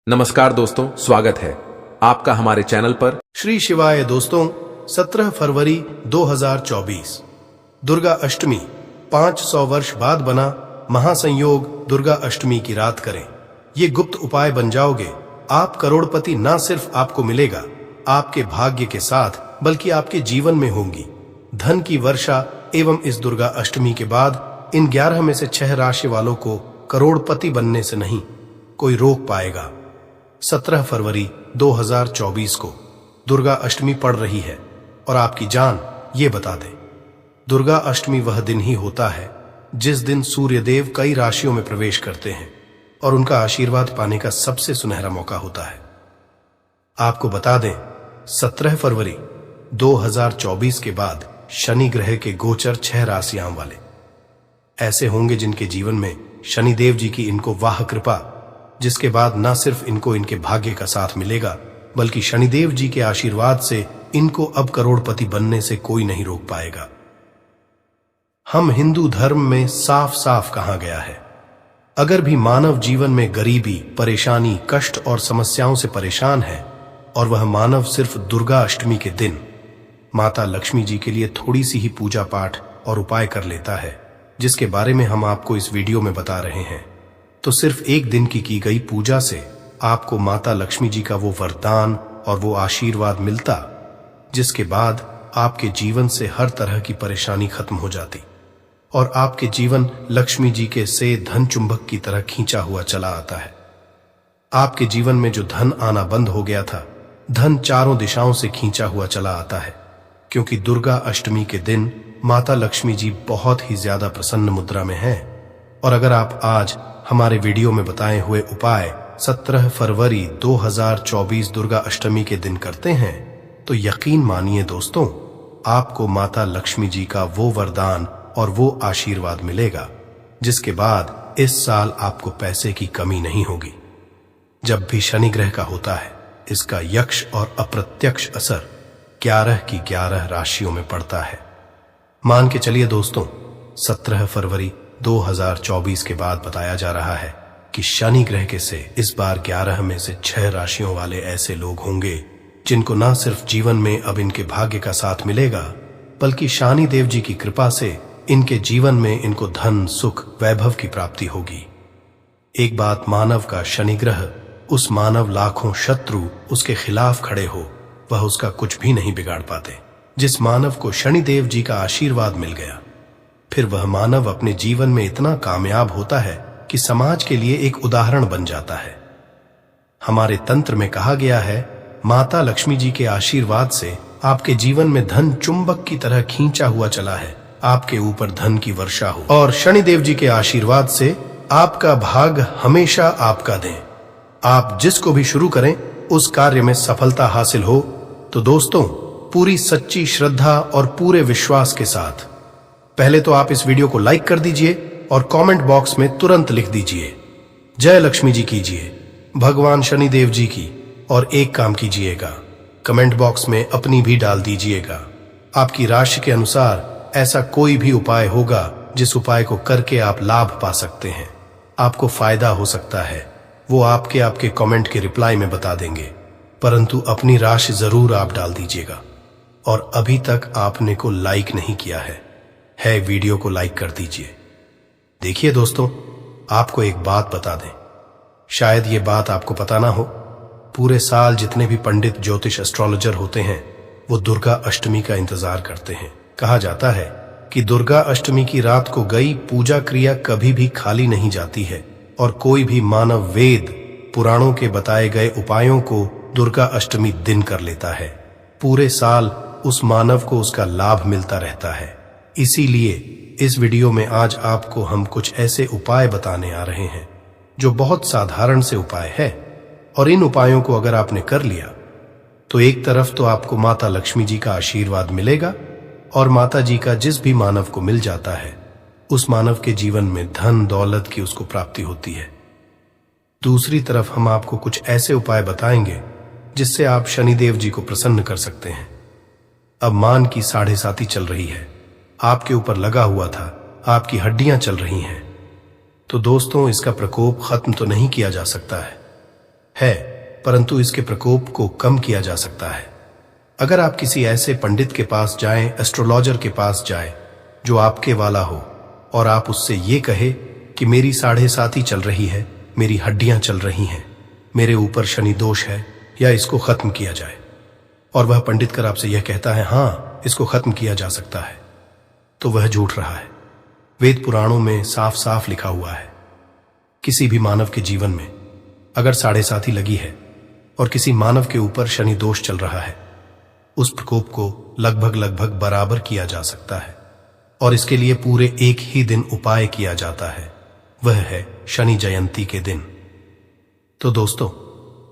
नमस्कार दोस्तों, स्वागत है आपका हमारे चैनल पर। श्री शिवाय दोस्तों, 17 फरवरी 2024 दुर्गा अष्टमी 500 वर्ष बाद बना महासंयोग। दुर्गा अष्टमी की रात करें ये गुप्त उपाय, बन जाओगे आप करोड़पति। ना सिर्फ आपको मिलेगा आपके भाग्य के साथ, बल्कि आपके जीवन में होंगी धन की वर्षा। एवं इस दुर्गा अष्टमी के बाद इन 11 में से 6 राशि वालों को करोड़पति बनने से नहीं कोई रोक पाएगा। 17 फरवरी 2024 को दुर्गा अष्टमी पड़ रही है और आपकी जान ये बता दे, दुर्गा अष्टमी वह दिन ही होता है जिस दिन सूर्यदेव कई राशियों में प्रवेश करते हैं और उनका आशीर्वाद पाने का सबसे सुनहरा मौका होता है। आपको बता दें, 17 फरवरी 2024 के बाद शनि ग्रह के गोचर 6 राशियां वाले ऐसे होंगे जिनके जीवन में शनिदेव जी की इनको वाह कृपा, जिसके बाद न सिर्फ इनको इनके भाग्य का साथ मिलेगा, बल्कि शनिदेव जी के आशीर्वाद से इनको अब करोड़पति बनने से कोई नहीं रोक पाएगा। हम हिंदू धर्म में साफ साफ कहा गया है, अगर भी मानव जीवन में गरीबी, परेशानी, कष्ट और समस्याओं से परेशान है और वह मानव सिर्फ दुर्गा अष्टमी के दिन माता लक्ष्मी जी के लिए थोड़ी सी ही पूजा पाठ और उपाय कर लेता है, जिसके बारे में हम आपको इस वीडियो में बता रहे हैं, तो सिर्फ एक दिन की गई पूजा से आपको माता लक्ष्मी जी का वो वरदान और वो आशीर्वाद मिलता, जिसके बाद आपके जीवन से हर तरह की परेशानी खत्म हो जाती और आपके जीवन लक्ष्मी जी के से धन चुंबक की तरह खींचा हुआ चला आता है। आपके जीवन में जो धन आना बंद हो गया था, धन चारों दिशाओं से खींचा हुआ चला आता है, क्योंकि दुर्गा अष्टमी के दिन माता लक्ष्मी जी बहुत ही ज्यादा प्रसन्न मुद्रा में हैं। और अगर आप आज हमारे वीडियो में बताए हुए उपाय 17 फरवरी 2024 दुर्गा अष्टमी के दिन करते हैं, तो यकीन मानिए दोस्तों, आपको माता लक्ष्मी जी का वो वरदान और वो आशीर्वाद मिलेगा, जिसके बाद इस साल आपको पैसे की कमी नहीं होगी। जब भी शनि ग्रह का होता है, इसका यक्ष और अप्रत्यक्ष असर 11 की 11 राशियों में पड़ता है। मान के चलिए दोस्तों, 17 फरवरी 2024 के बाद बताया जा रहा है कि शनि ग्रह के से इस बार 11 में से 6 राशियों वाले ऐसे लोग होंगे जिनको न सिर्फ जीवन में अब इनके भाग्य का साथ मिलेगा, बल्कि शनि देव जी की कृपा से इनके जीवन में इनको धन, सुख, वैभव की प्राप्ति होगी। एक बात मानव का शनि ग्रह, उस मानव लाखों शत्रु उसके खिलाफ खड़े हो, वह उसका कुछ भी नहीं बिगाड़ पाते। जिस मानव को शनिदेव जी का आशीर्वाद मिल गया, फिर वह मानव अपने जीवन में इतना कामयाब होता है कि समाज के लिए एक उदाहरण बन जाता है। हमारे तंत्र में कहा गया है, माता लक्ष्मी जी के आशीर्वाद से आपके जीवन में धन चुंबक की तरह खींचा हुआ चला है, आपके ऊपर धन की वर्षा हो और शनिदेव जी के आशीर्वाद से आपका भाग हमेशा आपका दें। आप जिसको भी शुरू करें उस कार्य में सफलता हासिल हो। तो दोस्तों, पूरी सच्ची श्रद्धा और पूरे विश्वास के साथ पहले तो आप इस वीडियो को लाइक कर दीजिए और कमेंट बॉक्स में तुरंत लिख दीजिए, जय लक्ष्मी जी कीजिए, भगवान शनिदेव जी की। और एक काम कीजिएगा, कमेंट बॉक्स में अपनी भी डाल दीजिएगा। आपकी राशि के अनुसार ऐसा कोई भी उपाय होगा जिस उपाय को करके आप लाभ पा सकते हैं, आपको फायदा हो सकता है, वो आपके कमेंट के रिप्लाई में बता देंगे, परंतु अपनी राशि जरूर आप डाल दीजिएगा। और अभी तक आपने को लाइक नहीं किया है वीडियो को लाइक कर दीजिए। देखिए दोस्तों, आपको एक बात बता दें, शायद ये बात आपको पता ना हो, पूरे साल जितने भी पंडित, ज्योतिष, एस्ट्रोलॉजर होते हैं, वो दुर्गा अष्टमी का इंतजार करते हैं। कहा जाता है कि दुर्गा अष्टमी की रात को गई पूजा क्रिया कभी भी खाली नहीं जाती है और कोई भी मानव वेद पुराणों के बताए गए उपायों को दुर्गा अष्टमी दिन कर लेता है। पूरे साल उस मानव को उसका लाभ मिलता रहता है। इसीलिए इस वीडियो में आज आपको हम कुछ ऐसे उपाय बताने आ रहे हैं जो बहुत साधारण से उपाय है, और इन उपायों को अगर आपने कर लिया तो एक तरफ तो आपको माता लक्ष्मी जी का आशीर्वाद मिलेगा और माता जी का जिस भी मानव को मिल जाता है, उस मानव के जीवन में धन दौलत की उसको प्राप्ति होती है। दूसरी तरफ हम आपको कुछ ऐसे उपाय बताएंगे जिससे आप शनिदेव जी को प्रसन्न कर सकते हैं। अब मान की 7.5 चल रही है, आपके ऊपर लगा हुआ था, आपकी हड्डियां चल रही हैं, तो दोस्तों इसका प्रकोप खत्म तो नहीं किया जा सकता है, है, परंतु इसके प्रकोप को कम किया जा सकता है। अगर आप किसी ऐसे पंडित के पास जाएं, एस्ट्रोलॉजर के पास जाएं, जो आपके वाला हो, और आप उससे ये कहे कि मेरी 7.5 चल रही है, मेरी हड्डियां चल रही हैं, मेरे ऊपर शनि दोष है, या इसको खत्म किया जाए, और वह पंडित कर आपसे यह कहता है हाँ इसको खत्म किया जा सकता है, तो वह झूठ रहा है। वेद पुराणों में साफ साफ लिखा हुआ है, किसी भी मानव के जीवन में अगर 7.5 लगी है और किसी मानव के ऊपर शनि दोष चल रहा है, उस प्रकोप को लगभग बराबर किया जा सकता है, और इसके लिए पूरे एक ही दिन उपाय किया जाता है, वह है शनि जयंती के दिन। तो दोस्तों,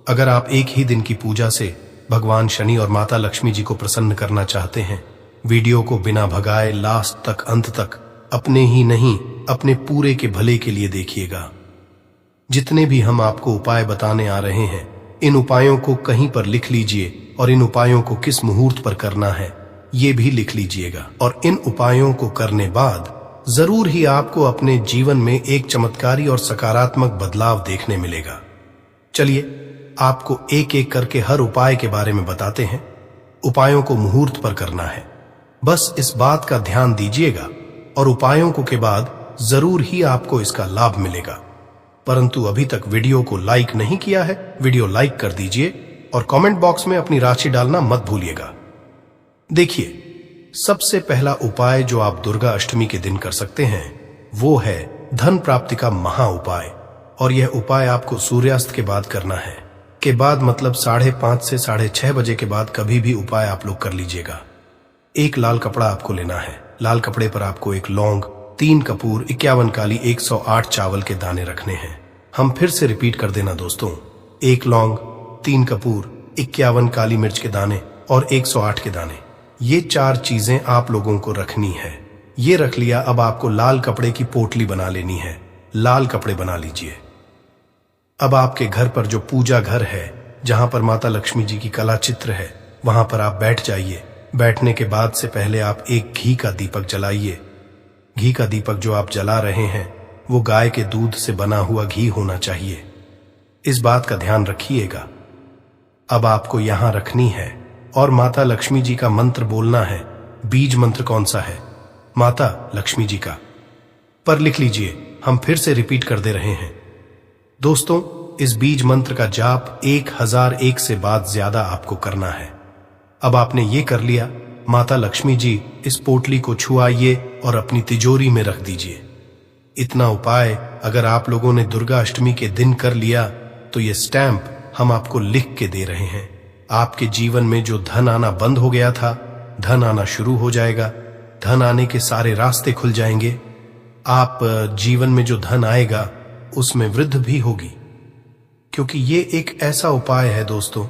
अगर आप एक ही दिन की पूजा से भगवान शनि और माता लक्ष्मी जी को प्रसन्न करना चाहते हैं, वीडियो को बिना भगाए लास्ट तक, अंत तक, अपने ही नहीं अपने पूरे के भले के लिए देखिएगा। जितने भी हम आपको उपाय बताने आ रहे हैं, इन उपायों को कहीं पर लिख लीजिए, और इन उपायों को किस मुहूर्त पर करना है ये भी लिख लीजिएगा। और इन उपायों को करने बाद जरूर ही आपको अपने जीवन में एक चमत्कारी और सकारात्मक बदलाव देखने मिलेगा। चलिए आपको एक एक करके हर उपाय के बारे में बताते हैं। उपायों को मुहूर्त पर करना है, बस इस बात का ध्यान दीजिएगा, और उपायों को के बाद जरूर ही आपको इसका लाभ मिलेगा। परंतु अभी तक वीडियो को लाइक नहीं किया है, वीडियो लाइक कर दीजिए, और कमेंट बॉक्स में अपनी राशि डालना मत भूलिएगा। देखिए, सबसे पहला उपाय जो आप दुर्गा अष्टमी के दिन कर सकते हैं, वो है धन प्राप्ति का महा उपाय। और यह उपाय आपको सूर्यास्त के बाद करना है, के बाद मतलब 5:30 से 6:30 बजे के बाद कभी भी उपाय आप लोग कर लीजिएगा। एक लाल कपड़ा आपको लेना है, लाल कपड़े पर आपको एक लौंग, 3 कपूर, 51 काली, 108 चावल के दाने रखने हैं। हम फिर से रिपीट कर देना दोस्तों, एक लौंग, 3 कपूर, 51 काली मिर्च के दाने और 108 के दाने, ये 4 चीजें आप लोगों को रखनी है। ये रख लिया, अब आपको लाल कपड़े की पोटली बना लेनी है, लाल कपड़े बना लीजिए। अब आपके घर पर जो पूजा घर है, जहां पर माता लक्ष्मी जी की कला चित्र है, वहां पर आप बैठ जाइए। बैठने के बाद से पहले आप एक घी का दीपक जलाइए। घी का दीपक जो आप जला रहे हैं वो गाय के दूध से बना हुआ घी होना चाहिए, इस बात का ध्यान रखिएगा। अब आपको यहां रखनी है और माता लक्ष्मी जी का मंत्र बोलना है। बीज मंत्र कौन सा है? माता लक्ष्मी जी का। पर लिख लीजिए, हम फिर से रिपीट कर दे रहे हैं दोस्तों, इस बीज मंत्र का जाप 1001 से बाद ज्यादा आपको करना है। अब आपने ये कर लिया, माता लक्ष्मी जी इस पोटली को छुआइए और अपनी तिजोरी में रख दीजिए। इतना उपाय अगर आप लोगों ने दुर्गा अष्टमी के दिन कर लिया तो ये स्टैंप हम आपको लिख के दे रहे हैं। आपके जीवन में जो धन आना बंद हो गया था, धन आना शुरू हो जाएगा। धन आने के सारे रास्ते खुल जाएंगे। आप जीवन में जो धन आएगा उसमें वृद्धि भी होगी, क्योंकि ये एक ऐसा उपाय है दोस्तों,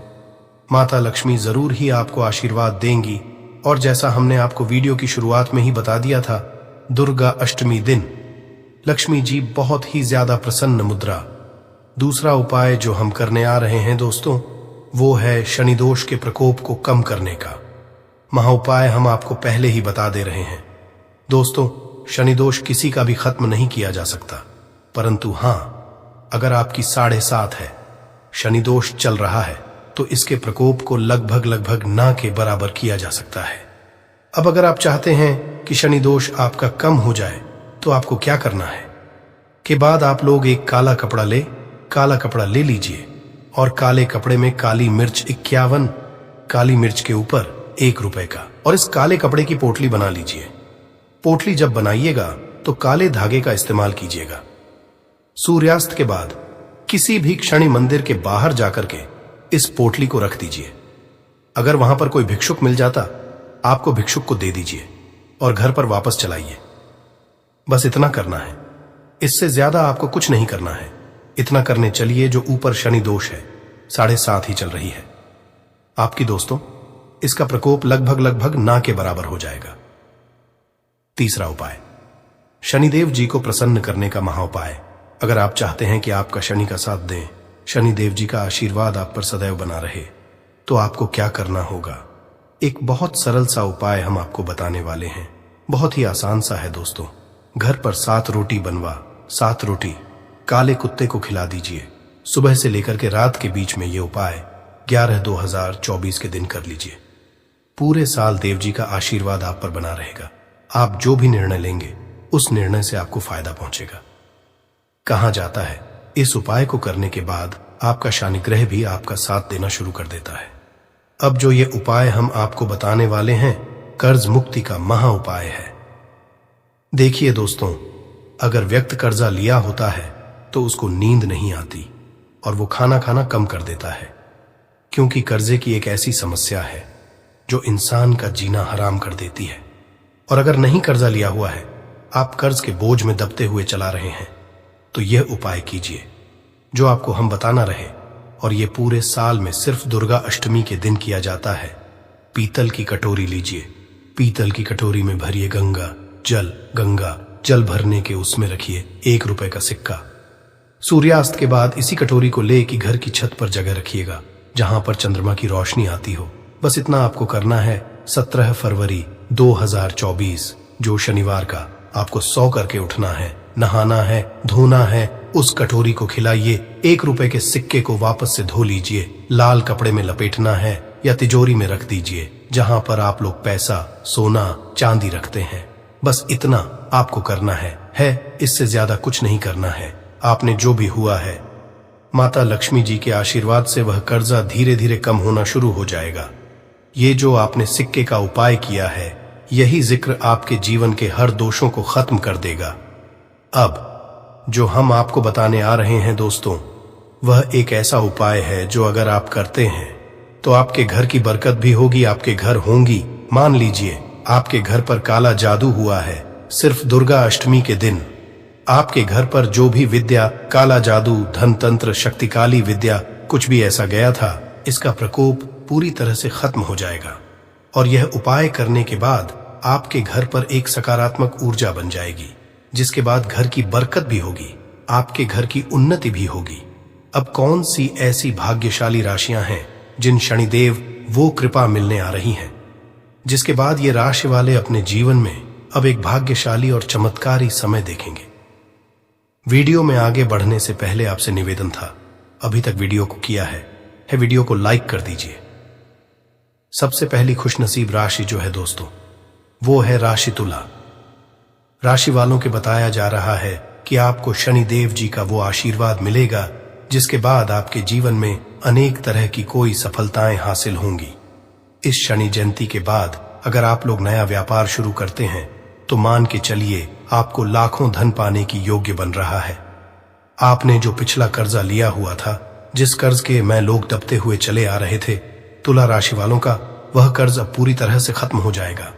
माता लक्ष्मी जरूर ही आपको आशीर्वाद देंगी। और जैसा हमने आपको वीडियो की शुरुआत में ही बता दिया था, दुर्गा अष्टमी दिन लक्ष्मी जी बहुत ही ज्यादा प्रसन्न मुद्रा। दूसरा उपाय जो हम करने आ रहे हैं दोस्तों, वो है शनि दोष के प्रकोप को कम करने का। महाउपाय हम आपको पहले ही बता दे रहे हैं दोस्तों। शनि दोष किसी का भी खत्म नहीं किया जा सकता, परंतु हां, अगर आपकी 7.5 है, शनि दोष चल रहा है, तो इसके प्रकोप को लगभग ना के बराबर किया जा सकता है। अब अगर आप चाहते हैं कि शनि दोष आपका कम हो जाए, तो आपको क्या करना है? के बाद आप लोग एक काला कपड़ा ले लीजिए, और काले कपड़े में काली मिर्च 51, काली मिर्च के ऊपर 1 रुपए का, और इस काले कपड़े की पोटली बना लीजिए। पोटली जब बनाइएगा तो काले धागे का इस्तेमाल कीजिएगा। सूर्यास्त के बाद किसी भी शनि मंदिर के बाहर जाकर के इस पोटली को रख दीजिए। अगर वहां पर कोई भिक्षुक मिल जाता, आपको भिक्षुक को दे दीजिए और घर पर वापस चलाइए। बस इतना करना है, इससे ज्यादा आपको कुछ नहीं करना है। इतना करने चलिए जो ऊपर शनि दोष है 7.5 ही चल रही है आपकी दोस्तों, इसका प्रकोप लगभग ना के बराबर हो जाएगा। तीसरा उपाय, शनिदेव जी को प्रसन्न करने का महाउपाय। अगर आप चाहते हैं कि आपका शनि का साथ दें, शनिदेव जी का आशीर्वाद आप पर सदैव बना रहे, तो आपको क्या करना होगा? एक बहुत सरल सा उपाय हम आपको बताने वाले हैं, बहुत ही आसान सा है दोस्तों। घर पर 7 रोटी बनवा, 7 रोटी काले कुत्ते को खिला दीजिए। सुबह से लेकर के रात के बीच में ये उपाय 11/2/2024 के दिन कर लीजिए। पूरे साल देव जी का आशीर्वाद आप पर बना रहेगा। आप जो भी निर्णय लेंगे उस निर्णय से आपको फायदा पहुंचेगा। कहा जाता है इस उपाय को करने के बाद आपका शानिग्रह भी आपका साथ देना शुरू कर देता है। अब जो ये उपाय हम आपको बताने वाले हैं, कर्ज मुक्ति का महा उपाय है। देखिए दोस्तों, अगर व्यक्ति कर्जा लिया होता है तो उसको नींद नहीं आती और वो खाना खाना कम कर देता है, क्योंकि कर्जे की एक ऐसी समस्या है जो इंसान का जीना हराम कर देती है। और अगर नहीं कर्जा लिया हुआ है, आप कर्ज के बोझ में दबते हुए चला रहे हैं, तो यह उपाय कीजिए जो आपको हम बताना रहे। और यह पूरे साल में सिर्फ दुर्गा अष्टमी के दिन किया जाता है। पीतल की कटोरी लीजिए, पीतल की कटोरी में भरिए गंगा जल भरने के उसमें रखिए 1 रुपए का सिक्का। सूर्यास्त के बाद इसी कटोरी को लेकर घर की छत पर जगह रखिएगा जहां पर चंद्रमा की रोशनी आती हो। बस इतना आपको करना है। 17 फरवरी 2024 जो शनिवार का आपको 100 करके उठना है, नहाना है, धोना है, उस कटोरी को खिलाइए। 1 रुपए के सिक्के को वापस से धो लीजिए, लाल कपड़े में लपेटना है या तिजोरी में रख दीजिए जहां पर आप लोग पैसा, सोना, चांदी रखते हैं। बस इतना आपको करना है, इससे ज्यादा कुछ नहीं करना है। आपने जो भी हुआ है, माता लक्ष्मी जी के आशीर्वाद से वह कर्जा धीरे धीरे कम होना शुरू हो जाएगा। ये जो आपने सिक्के का उपाय किया है, यही जिक्र आपके जीवन के हर दोषों को खत्म कर देगा। अब जो हम आपको बताने आ रहे हैं दोस्तों, वह एक ऐसा उपाय है जो अगर आप करते हैं तो आपके घर की बरकत भी होगी, आपके घर होंगी। मान लीजिए आपके घर पर काला जादू हुआ है, सिर्फ दुर्गा अष्टमी के दिन आपके घर पर जो भी विद्या, काला जादू, धन तंत्र, शक्तिकाली विद्या, कुछ भी ऐसा गया था, इसका प्रकोप पूरी तरह से खत्म हो जाएगा। और यह उपाय करने के बाद आपके घर पर एक सकारात्मक ऊर्जा बन जाएगी, जिसके बाद घर की बरकत भी होगी, आपके घर की उन्नति भी होगी। अब कौन सी ऐसी भाग्यशाली राशियां हैं जिन शनिदेव वो कृपा मिलने आ रही हैं, जिसके बाद ये राशि वाले अपने जीवन में अब एक भाग्यशाली और चमत्कारी समय देखेंगे। वीडियो में आगे बढ़ने से पहले आपसे निवेदन था, अभी तक वीडियो को किया है वीडियो को लाइक कर दीजिए। सबसे पहली खुशनसीब राशि जो है दोस्तों, वो है राशि तुला। राशि वालों के बताया जा रहा है कि आपको शनिदेव जी का वो आशीर्वाद मिलेगा जिसके बाद आपके जीवन में अनेक तरह की कोई सफलताएं हासिल होंगी। इस शनि जयंती के बाद अगर आप लोग नया व्यापार शुरू करते हैं तो मान के चलिए आपको लाखों धन पाने की योग्य बन रहा है। आपने जो पिछला कर्जा लिया हुआ था, जिस कर्ज के मैं लोग दबते हुए चले आ रहे थे, तुला राशि वालों का वह कर्ज अब पूरी तरह से खत्म हो जाएगा।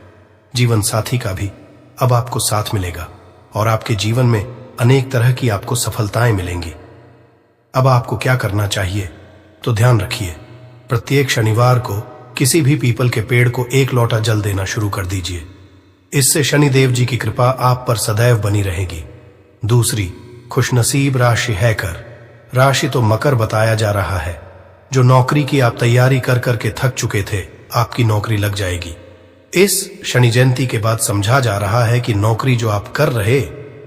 जीवन साथी का भी अब आपको साथ मिलेगा और आपके जीवन में अनेक तरह की आपको सफलताएं मिलेंगी। अब आपको क्या करना चाहिए तो ध्यान रखिए, प्रत्येक शनिवार को किसी भी पीपल के पेड़ को 1 लोटा जल देना शुरू कर दीजिए। इससे शनिदेव जी की कृपा आप पर सदैव बनी रहेगी। दूसरी खुशनसीब राशि है कर। राशि तो मकर बताया जा रहा है। जो नौकरी की आप तैयारी कर करके थक चुके थे, आपकी नौकरी लग जाएगी। इस शनि जयंती के बाद समझा जा रहा है कि नौकरी जो आप कर रहे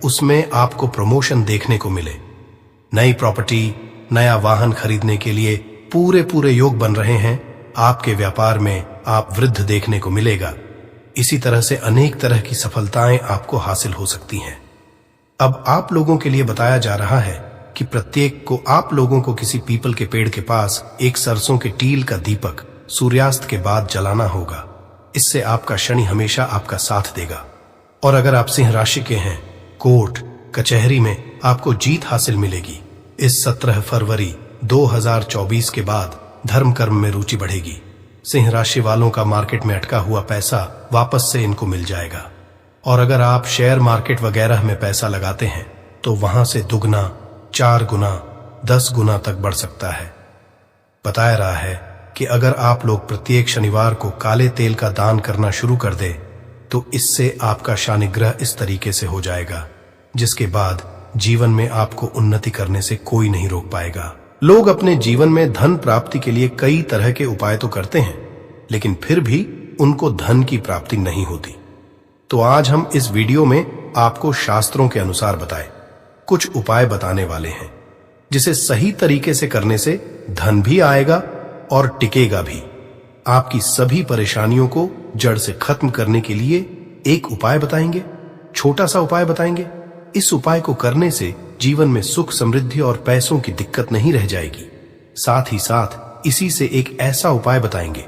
उसमें आपको प्रमोशन देखने को मिले। नई प्रॉपर्टी, नया वाहन खरीदने के लिए पूरे योग बन रहे हैं। आपके व्यापार में आप वृद्धि देखने को मिलेगा। इसी तरह से अनेक तरह की सफलताएं आपको हासिल हो सकती हैं। अब आप लोगों के लिए बताया जा रहा है कि प्रत्येक को आप लोगों को किसी पीपल के पेड़ के पास एक सरसों के टील का दीपक सूर्यास्त के बाद जलाना होगा। इससे आपका शनि हमेशा आपका साथ देगा। और अगर आप सिंह राशि के हैं, कोर्ट कचहरी में आपको जीत हासिल मिलेगी। इस 17 फरवरी 2024 के बाद धर्म कर्म में रुचि बढ़ेगी। सिंह राशि वालों का मार्केट में अटका हुआ पैसा वापस से इनको मिल जाएगा। और अगर आप शेयर मार्केट वगैरह में पैसा लगाते हैं तो वहां से दुगना, 4 गुना, 10 गुना तक बढ़ सकता है। बताया रहा है कि अगर आप लोग प्रत्येक शनिवार को काले तेल का दान करना शुरू कर दे तो इससे आपका शानिग्रह इस तरीके से हो जाएगा, जिसके बाद जीवन में आपको उन्नति करने से कोई नहीं रोक पाएगा। लोग अपने जीवन में धन प्राप्ति के लिए कई तरह के उपाय तो करते हैं, लेकिन फिर भी उनको धन की प्राप्ति नहीं होती। तो आज हम इस वीडियो में आपको शास्त्रों के अनुसार बताए कुछ उपाय बताने वाले हैं जिसे सही तरीके से करने से धन भी आएगा और टिकेगा भी। आपकी सभी परेशानियों को जड़ से खत्म करने के लिए एक उपाय बताएंगे, छोटा सा उपाय बताएंगे। इस उपाय को करने से जीवन में सुख, समृद्धि और पैसों की दिक्कत नहीं रह जाएगी। साथ ही साथ इसी से एक ऐसा उपाय बताएंगे,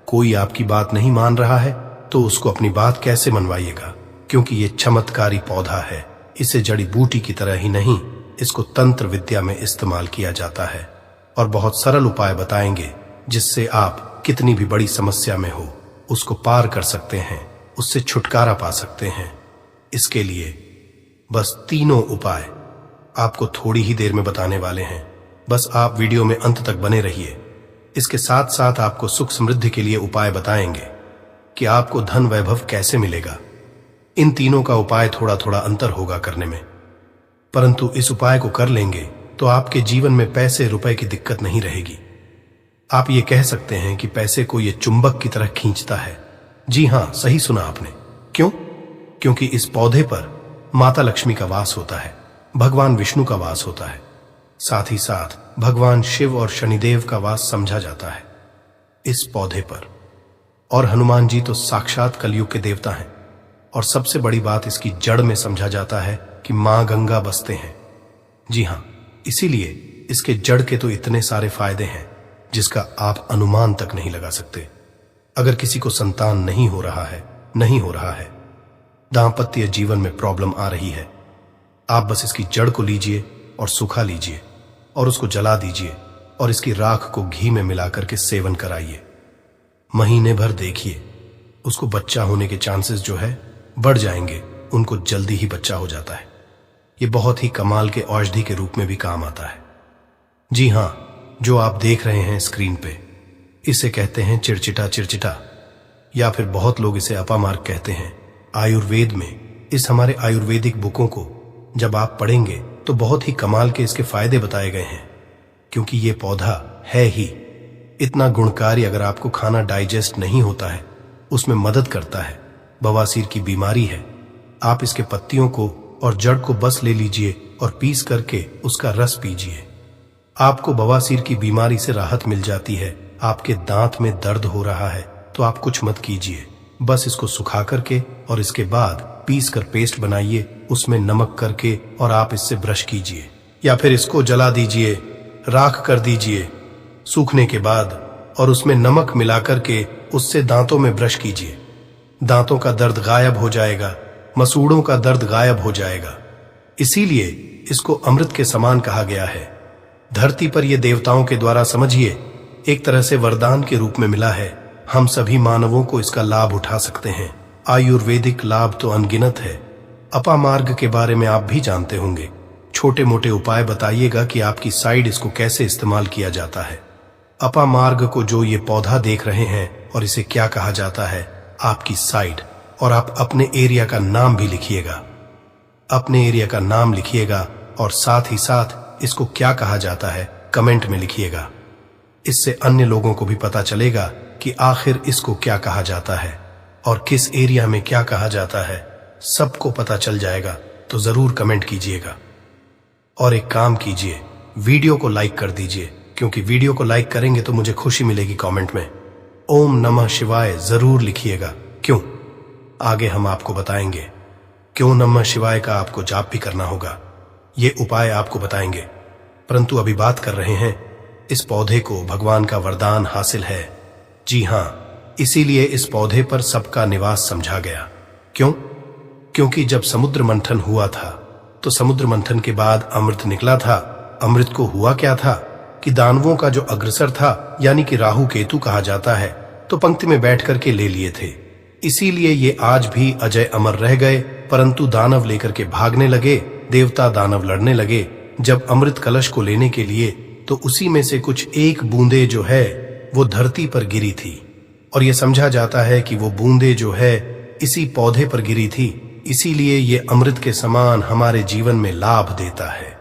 कोई आपकी बात नहीं मान रहा है तो उसको अपनी बात कैसे मनवाइएगा, क्योंकि ये चमत्कारी पौधा है। इसे जड़ी बूटी की तरह ही नहीं, इसको तंत्र विद्या में इस्तेमाल किया जाता है। और बहुत सरल उपाय बताएंगे जिससे आप कितनी भी बड़ी समस्या में हो उसको पार कर सकते हैं, उससे छुटकारा पा सकते हैं। इसके लिए बस तीनों उपाय आपको थोड़ी ही देर में बताने वाले हैं। बस आप वीडियो में अंत तक बने रहिए। इसके साथ साथ आपको सुख समृद्धि के लिए उपाय बताएंगे कि आपको धन वैभव कैसे मिलेगा। इन तीनों का उपाय थोड़ा थोड़ा अंतर होगा करने में, परंतु इस उपाय को कर लेंगे तो आपके जीवन में पैसे रुपए की दिक्कत नहीं रहेगी। आप ये कह सकते हैं कि पैसे को ये चुंबक की तरह खींचता है। जी हां, सही सुना आपने। क्यों? क्योंकि इस पौधे पर माता लक्ष्मी का वास होता है, भगवान विष्णु का वास होता है, साथ ही साथ भगवान शिव और शनिदेव का वास समझा जाता है इस पौधे पर। और हनुमान जी तो साक्षात कलयुग के देवता हैं। और सबसे बड़ी बात, इसकी जड़ में समझा जाता है कि मां गंगा बसते हैं। जी हां, इसीलिए इसके जड़ के तो इतने सारे फायदे हैं जिसका आप अनुमान तक नहीं लगा सकते। अगर किसी को संतान नहीं हो रहा है, दांपत्य जीवन में प्रॉब्लम आ रही है, आप बस इसकी जड़ को लीजिए और सुखा लीजिए और उसको जला दीजिए और इसकी राख को घी में मिलाकर के सेवन कराइए। महीने भर देखिए, उसको बच्चा होने के चांसेस जो है बढ़ जाएंगे, उनको जल्दी ही बच्चा हो जाता है। ये बहुत ही कमाल के औषधि के रूप में भी काम आता है। जी हां, जो आप देख रहे हैं स्क्रीन पे, इसे कहते हैं चिड़चिटा, या फिर बहुत लोग इसे अपामार्ग कहते हैं। आयुर्वेद में इस हमारे आयुर्वेदिक बुकों को जब आप पढ़ेंगे तो बहुत ही कमाल के इसके फायदे बताए गए हैं, क्योंकि ये पौधा है ही इतना गुणकारी। अगर आपको खाना डाइजेस्ट नहीं होता है, उसमें मदद करता है। बवासीर की बीमारी है, आप इसके पत्तियों को और जड़ को बस ले लीजिए और पीस करके उसका रस पीजिए। आपको बवासीर की बीमारी से राहत मिल जाती है। आपके दांत में दर्द हो रहा है तो आप कुछ मत कीजिए, बस इसको सुखा करके और इसके बाद पीस कर पेस्ट बनाइए, उसमें नमक करके और आप इससे ब्रश कीजिए, या फिर इसको जला दीजिए, राख कर दीजिए सूखने के बाद, और उसमें नमक मिला करके उससे दांतों में ब्रश कीजिए। दांतों का दर्द गायब हो जाएगा, मसूड़ों का दर्द गायब हो जाएगा। इसीलिए इसको अमृत के समान कहा गया है। धरती पर यह देवताओं के द्वारा, समझिए, एक तरह से वरदान के रूप में मिला है। हम सभी मानवों को इसका लाभ उठा सकते हैं। आयुर्वेदिक लाभ तो अनगिनत है। अपामार्ग के बारे में आप भी जानते होंगे। छोटे मोटे उपाय बताइएगा कि आपकी साइड इसको कैसे इस्तेमाल किया जाता है। अपामार्ग को जो ये पौधा देख रहे हैं और इसे क्या कहा जाता है, आपकी साइड, और आप अपने एरिया का नाम भी लिखिएगा। अपने एरिया का नाम लिखिएगा और साथ ही साथ इसको क्या कहा जाता है कमेंट में लिखिएगा। इससे अन्य लोगों को भी पता चलेगा कि आखिर इसको क्या कहा जाता है और किस एरिया में क्या कहा जाता है, सबको पता चल जाएगा। तो जरूर कमेंट कीजिएगा। और एक काम कीजिए, वीडियो को लाइक कर दीजिए, क्योंकि वीडियो को लाइक करेंगे तो मुझे खुशी मिलेगी। कमेंट में ओम नमः शिवाय जरूर लिखिएगा। क्यों? आगे हम आपको बताएंगे क्यों नमः शिवाय का आपको जाप भी करना होगा। ये उपाय आपको बताएंगे, परंतु अभी बात कर रहे हैं इस पौधे को भगवान का वरदान हासिल है। जी हां, इसीलिए इस पौधे पर सबका निवास समझा गया। क्यों? क्योंकि जब समुद्र मंथन हुआ था तो समुद्र मंथन के बाद अमृत निकला था। अमृत को हुआ क्या था कि दानवों का जो अग्रसर था, यानी कि राहु केतु कहा जाता है, तो पंक्ति में बैठ करके ले लिए थे। इसीलिए ये आज भी अजय अमर रह गए। परंतु दानव लेकर के भागने लगे, देवता दानव लड़ने लगे। जब अमृत कलश को लेने के लिए, तो उसी में से कुछ एक बूंदे जो है वो धरती पर गिरी थी, और यह समझा जाता है कि वो बूंदे जो है इसी पौधे पर गिरी थी। इसीलिए ये अमृत के समान हमारे जीवन में लाभ देता है।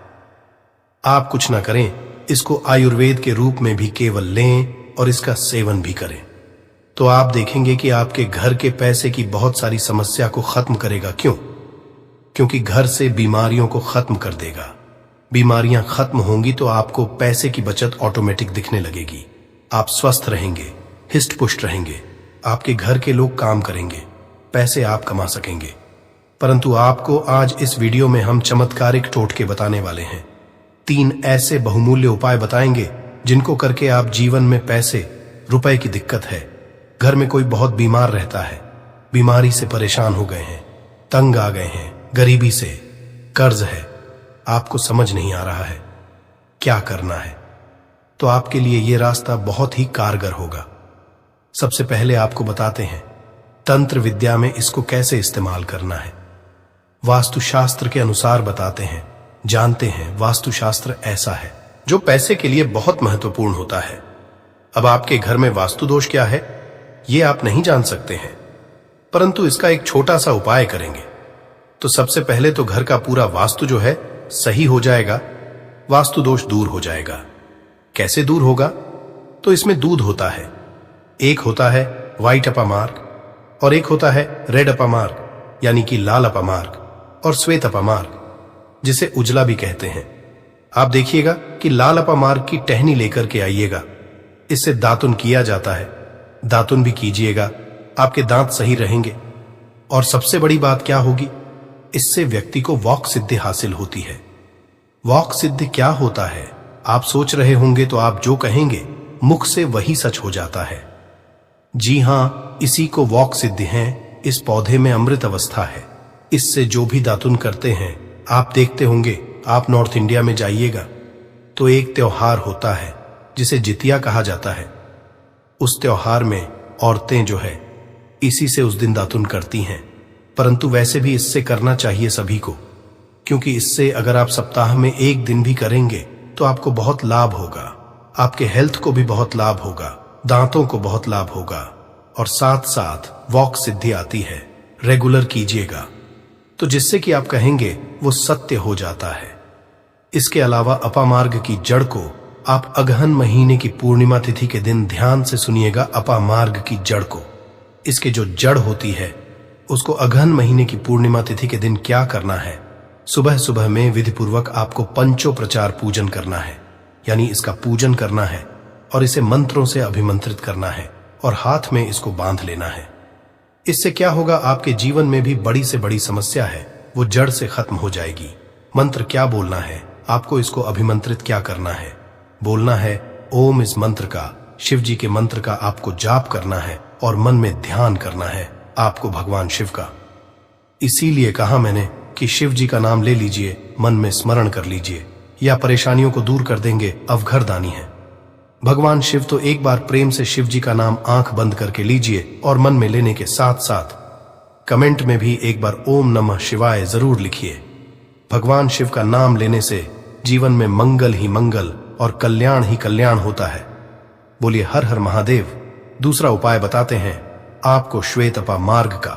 आप कुछ ना करें, इसको आयुर्वेद के रूप में भी केवल लें और इसका सेवन भी करें, तो आप देखेंगे कि आपके घर के पैसे की बहुत सारी समस्या को खत्म करेगा। क्यों? क्योंकि घर से बीमारियों को खत्म कर देगा। बीमारियां खत्म होंगी तो आपको पैसे की बचत ऑटोमेटिक दिखने लगेगी। आप स्वस्थ रहेंगे, हिस्ट पुष्ट रहेंगे, आपके घर के लोग काम करेंगे, पैसे आप कमा सकेंगे। परंतु आपको आज इस वीडियो में हम चमत्कारिक टोटके बताने वाले हैं। 3 ऐसे बहुमूल्य उपाय बताएंगे जिनको करके आप जीवन में पैसे रुपए की दिक्कत है, घर में कोई बहुत बीमार रहता है, बीमारी से परेशान हो गए हैं, तंग आ गए हैं, गरीबी से, कर्ज है, आपको समझ नहीं आ रहा है क्या करना है, तो आपके लिए यह रास्ता बहुत ही कारगर होगा। सबसे पहले आपको बताते हैं तंत्र विद्या में इसको कैसे इस्तेमाल करना है। वास्तुशास्त्र के अनुसार बताते हैं, जानते हैं वास्तुशास्त्र ऐसा है जो पैसे के लिए बहुत महत्वपूर्ण होता है। अब आपके घर में वास्तु दोष क्या है ये आप नहीं जान सकते हैं, परंतु इसका एक छोटा सा उपाय करेंगे तो सबसे पहले तो घर का पूरा वास्तु जो है सही हो जाएगा, वास्तु दोष दूर हो जाएगा। कैसे दूर होगा? तो इसमें दूध होता है, एक होता है व्हाइट अपामार्ग और एक होता है रेड अपामार्ग यानी कि लाल अपामार्ग और श्वेत अपामार्ग जिसे उजला भी कहते हैं। आप देखिएगा कि लाल अपामार्ग की टहनी लेकर के आइएगा, इससे दातुन किया जाता है, दातुन भी कीजिएगा, आपके दांत सही रहेंगे। और सबसे बड़ी बात क्या होगी, इससे व्यक्ति को वॉक सिद्धि हासिल होती है। वॉक सिद्धि क्या होता है आप सोच रहे होंगे, तो आप जो कहेंगे मुख से वही सच हो जाता है। जी हां, इसी को वॉक सिद्धि है। इस पौधे में अमृत अवस्था है, इससे जो भी दातुन करते हैं आप देखते होंगे। आप नॉर्थ इंडिया में जाइएगा तो एक त्योहार होता है जिसे जितिया कहा जाता है। उस त्योहार में औरतें जो है इसी से उस दिन दातुन करती हैं, परंतु वैसे भी इससे करना चाहिए सभी को, क्योंकि इससे अगर आप सप्ताह में एक दिन भी करेंगे तो आपको बहुत लाभ होगा, आपके हेल्थ को भी बहुत लाभ होगा, दांतों को बहुत लाभ होगा और साथ साथ वॉक सिद्धि आती है। रेगुलर कीजिएगा तो जिससे कि आप कहेंगे वो सत्य हो जाता है। इसके अलावा अपामार्ग की जड़ को आप अगहन महीने की पूर्णिमा तिथि के दिन ध्यान से सुनिएगा। अपामार्ग की जड़ को, इसके जो जड़ होती है उसको अगहन महीने की पूर्णिमा तिथि के दिन क्या करना है, सुबह सुबह में विधि पूर्वक आपको पंचोपचार पूजन करना है, यानी इसका पूजन करना है और इसे मंत्रों से अभिमंत्रित करना है और हाथ में इसको बांध लेना है। इससे क्या होगा, आपके जीवन में भी बड़ी से बड़ी समस्या है वो जड़ से खत्म हो जाएगी। मंत्र क्या बोलना है आपको, इसको अभिमंत्रित क्या करना है, बोलना है ओम। इस मंत्र का, शिव जी के मंत्र का आपको जाप करना है और मन में ध्यान करना है आपको भगवान शिव का। इसीलिए कहा मैंने कि शिव जी का नाम ले लीजिए, मन में स्मरण कर लीजिए, या परेशानियों को दूर कर देंगे, अवघरदानी है। भगवान शिव तो एक बार प्रेम से शिव जी का नाम आंख बंद करके लीजिए और मन में लेने के साथ साथ कमेंट में भी एक बार ओम नमः शिवाय जरूर लिखिए। भगवान शिव का नाम लेने से जीवन में मंगल ही मंगल और कल्याण ही कल्याण होता है। बोलिए हर हर महादेव। दूसरा उपाय बताते हैं आपको श्वेत अपामार्ग का।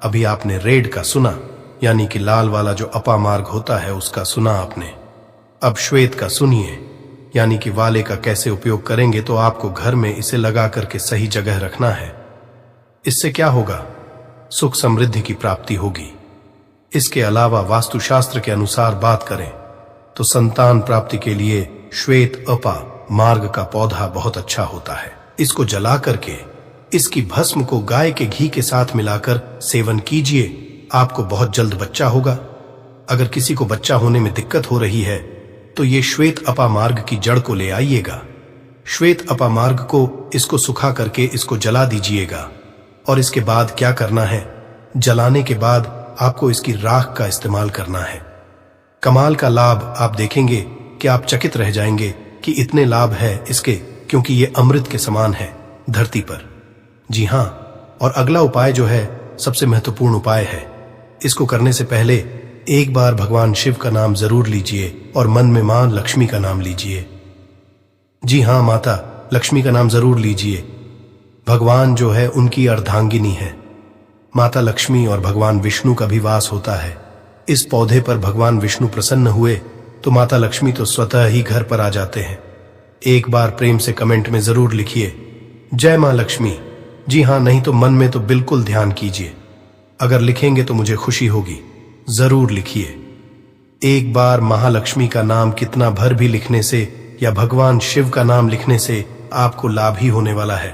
अभी आपने रेड का सुना, यानी कि लाल वाला जो अपामार्ग होता है उसका सुना आपने। अब श्वेत का सुनिए, यानी कि वाले का कैसे उपयोग करेंगे। तो आपको घर में इसे लगा करके सही जगह रखना है। इससे क्या होगा, सुख समृद्धि की प्राप्ति होगी। इसके अलावा वास्तुशास्त्र के अनुसार बात करें तो संतान प्राप्ति के लिए श्वेत अपा मार्ग का पौधा बहुत अच्छा होता है। इसको जला करके इसकी भस्म को गाय के घी के साथ मिलाकर सेवन कीजिए, आपको बहुत जल्द बच्चा होगा। अगर किसी को बच्चा होने में दिक्कत हो रही है तो ये श्वेत अपामार्ग की जड़ को ले आइएगा। श्वेत अपामार्ग को इसको सुखा करके इसको जला दीजिएगा और इसके बाद क्या करना है, जलाने के बाद आपको इसकी राख का इस्तेमाल करना है। कमाल का लाभ आप देखेंगे कि आप चकित रह जाएंगे कि इतने लाभ है इसके, क्योंकि ये अमृत के समान है धरती पर। जी हां, और अगला उपाय जो है सबसे महत्वपूर्ण उपाय है। इसको करने से पहले एक बार भगवान शिव का नाम जरूर लीजिए और मन में मां लक्ष्मी का नाम लीजिए। जी हां, माता लक्ष्मी का नाम जरूर लीजिए। भगवान जो है उनकी अर्धांगिनी है। माता लक्ष्मी और भगवान विष्णु का भी वास होता है। इस पौधे पर भगवान विष्णु प्रसन्न हुए तो माता लक्ष्मी तो स्वतः ही घर पर आ जाते हैं। एक बार प्रेम से कमेंट में जरूर लिखिए जय मां लक्ष्मी। जी हां, नहीं तो मन में तो बिल्कुल ध्यान कीजिए। अगर लिखेंगे तो मुझे खुशी होगी, जरूर लिखिए। एक बार महालक्ष्मी का नाम कितना भर भी लिखने से या भगवान शिव का नाम लिखने से आपको लाभ ही होने वाला है।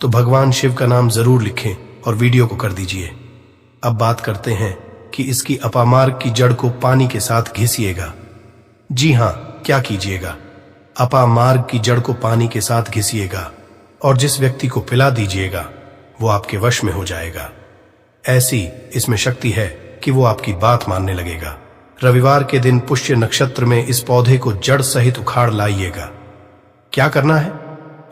तो भगवान शिव का नाम जरूर लिखें और वीडियो को कर दीजिए। अब बात करते हैं कि इसकी अपामार्ग की जड़ को पानी के साथ घिसिएगा। जी हां, क्या कीजिएगा? अपामार्ग की जड़ को पानी के साथ घिसिएगा और जिस व्यक्ति को पिला दीजिएगा वो आपके वश में हो जाएगा। ऐसी इसमें शक्ति है कि वो आपकी बात मानने लगेगा। रविवार के दिन पुष्य नक्षत्र में इस पौधे को जड़ सहित उखाड़ लाइएगा। क्या करना है?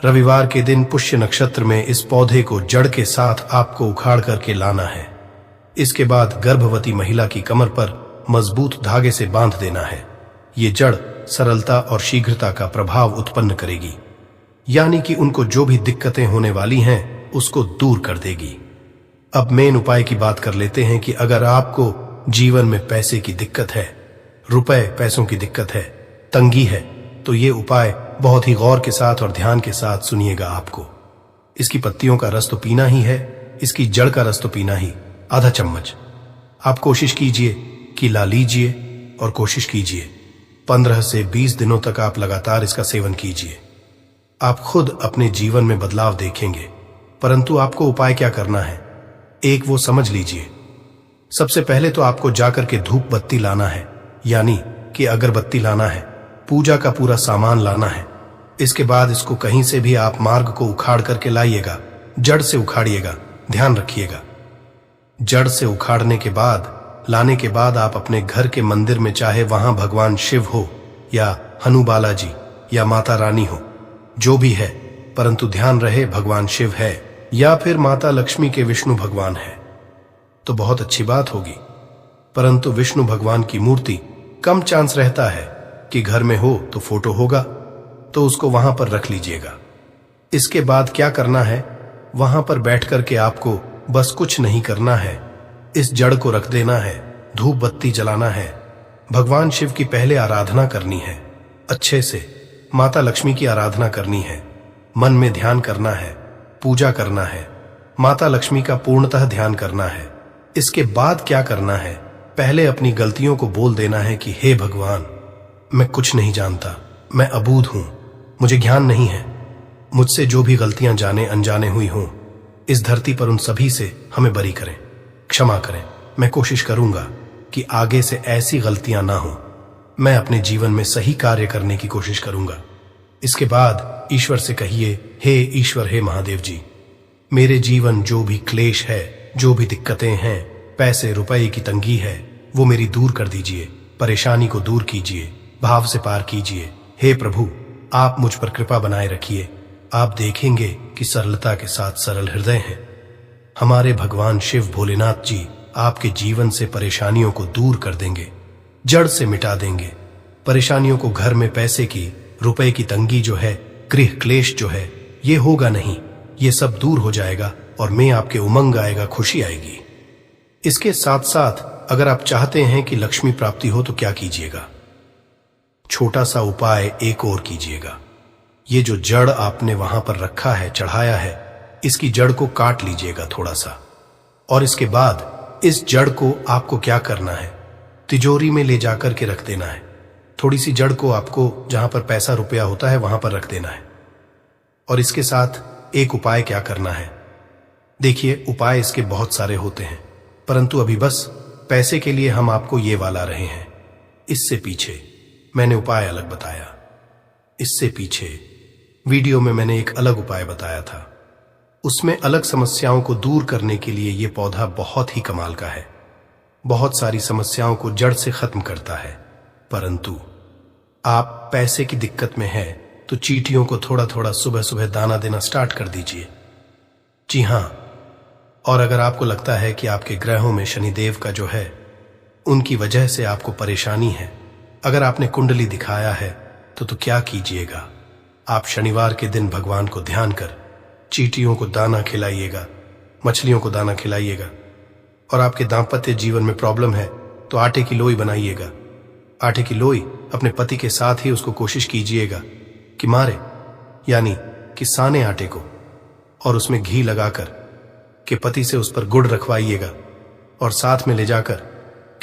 रविवार के दिन पुष्य नक्षत्र में इस पौधे को जड़ के साथ आपको उखाड़ करके लाना है। इसके बाद गर्भवती महिला की कमर पर मजबूत धागे से बांध देना है। ये जड़ सरलता और शीघ्रता का प्रभाव उत्पन्न करेगी, यानी कि उनको जो भी दिक्कतें होने वाली हैं उसको दूर कर देगी। अब मेन उपाय की बात कर लेते हैं कि अगर आपको जीवन में पैसे की दिक्कत है, रुपए पैसों की दिक्कत है, तंगी है, तो ये उपाय बहुत ही गौर के साथ और ध्यान के साथ सुनिएगा। आपको इसकी पत्तियों का रस तो पीना ही है, इसकी जड़ का रस तो पीना ही, आधा चम्मच। आप कोशिश कीजिए कि ला लीजिए और कोशिश कीजिए 15 से 20 दिनों तक आप लगातार इसका सेवन कीजिए। आप खुद अपने जीवन में बदलाव देखेंगे। परंतु आपको उपाय क्या करना है, एक वो समझ लीजिए। सबसे पहले तो आपको जाकर के धूप बत्ती लाना है, यानी कि अगरबत्ती लाना है, पूजा का पूरा सामान लाना है। इसके बाद इसको कहीं से भी आप मार्ग को उखाड़ करके लाइएगा, जड़ से उखाड़िएगा। ध्यान रखिएगा, जड़ से उखाड़ने के बाद, लाने के बाद आप अपने घर के मंदिर में, चाहे वहां भगवान शिव हो या हनु बालाजी या माता रानी हो, जो भी है, परंतु ध्यान रहे भगवान शिव है या फिर माता लक्ष्मी के विष्णु भगवान है तो बहुत अच्छी बात होगी। परंतु विष्णु भगवान की मूर्ति कम चांस रहता है कि घर में हो तो फोटो होगा, तो उसको वहां पर रख लीजिएगा। इसके बाद क्या करना है, वहां पर बैठ करके आपको बस कुछ नहीं करना है, इस जड़ को रख देना है, धूप बत्ती जलाना है, भगवान शिव की पहले आराधना करनी है, अच्छे से माता लक्ष्मी की आराधना करनी है, मन में ध्यान करना है, पूजा करना है, माता लक्ष्मी का पूर्णतः ध्यान करना है। इसके बाद क्या करना है, पहले अपनी गलतियों को बोल देना है कि हे भगवान, मैं कुछ नहीं जानता, मैं अबूझ हूं, मुझे ज्ञान नहीं है, मुझसे जो भी गलतियां जाने अनजाने हुई हों, इस धरती पर उन सभी से हमें बरी करें, क्षमा करें। मैं कोशिश करूंगा कि आगे से ऐसी गलतियां ना हो, मैं अपने जीवन में सही कार्य करने की कोशिश करूंगा। इसके बाद ईश्वर से कहिए, हे ईश्वर, हे महादेव जी, मेरे जीवन जो भी क्लेश है, जो भी दिक्कतें हैं, पैसे रुपए की तंगी है, वो मेरी दूर कर दीजिए, परेशानी को दूर कीजिए, भाव से पार कीजिए। हे प्रभु, आप मुझ पर कृपा बनाए रखिए। आप देखेंगे कि सरलता के साथ सरल हृदय हैं। हमारे भगवान शिव भोलेनाथ जी आपके जीवन से परेशानियों को दूर कर देंगे, जड़ से मिटा देंगे। परेशानियों को, घर में पैसे की, रुपए की तंगी जो है, गृह क्लेश जो है, ये होगा नहीं, ये सब दूर हो जाएगा और में आपके उमंग आएगा, खुशी आएगी। इसके साथ साथ अगर आप चाहते हैं कि लक्ष्मी प्राप्ति हो तो क्या कीजिएगा, छोटा सा उपाय एक और कीजिएगा। ये जो जड़ आपने वहां पर रखा है, चढ़ाया है, इसकी जड़ को काट लीजिएगा थोड़ा सा, और इसके बाद इस जड़ को आपको क्या करना है, तिजोरी में ले जाकर के रख देना है। थोड़ी सी जड़ को आपको जहां पर पैसा रुपया होता है वहां पर रख देना है। और इसके साथ एक उपाय क्या करना है, देखिए उपाय इसके बहुत सारे होते हैं, परंतु अभी बस पैसे के लिए हम आपको ये वाला रहे हैं। इससे पीछे मैंने उपाय अलग बताया, इससे पीछे वीडियो में मैंने एक अलग उपाय बताया था, उसमें अलग समस्याओं को दूर करने के लिए ये पौधा बहुत ही कमाल का है, बहुत सारी समस्याओं को जड़ से खत्म करता है। परंतु आप पैसे की दिक्कत में है तो चींटियों को थोड़ा थोड़ा सुबह सुबह दाना देना स्टार्ट कर दीजिए। जी हां, और अगर आपको लगता है कि आपके ग्रहों में शनिदेव का जो है, उनकी वजह से आपको परेशानी है, अगर आपने कुंडली दिखाया है तो क्या कीजिएगा, आप शनिवार के दिन भगवान को ध्यान कर चींटियों को दाना खिलाइएगा, मछलियों को दाना खिलाइएगा। और आपके दाम्पत्य जीवन में प्रॉब्लम है तो आटे की लोई बनाइएगा। आटे की लोई अपने पति के साथ ही उसको कोशिश कीजिएगा कि मारे, यानी कि साने आटे को, और उसमें घी लगाकर कि पति से उस पर गुड़ रखवाइएगा और साथ में ले जाकर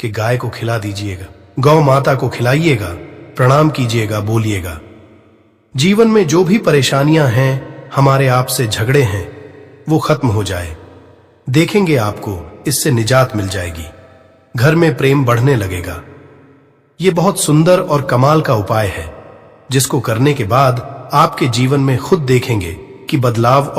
कि गाय को खिला दीजिएगा। गौ माता को खिलाइएगा, प्रणाम कीजिएगा, बोलिएगा। जीवन में जो भी परेशानियां हैं, हमारे आपसे झगड़े हैं, वो खत्म हो जाए। देखेंगे आपको इससे निजात मिल जाएगी। घर में प्रेम बढ़ने लगेगा। ये बहुत सुंदर और कमाल का उपाय है, जिसको करने के बाद आपके जीवन में खुद देखेंगे कि बदलाव और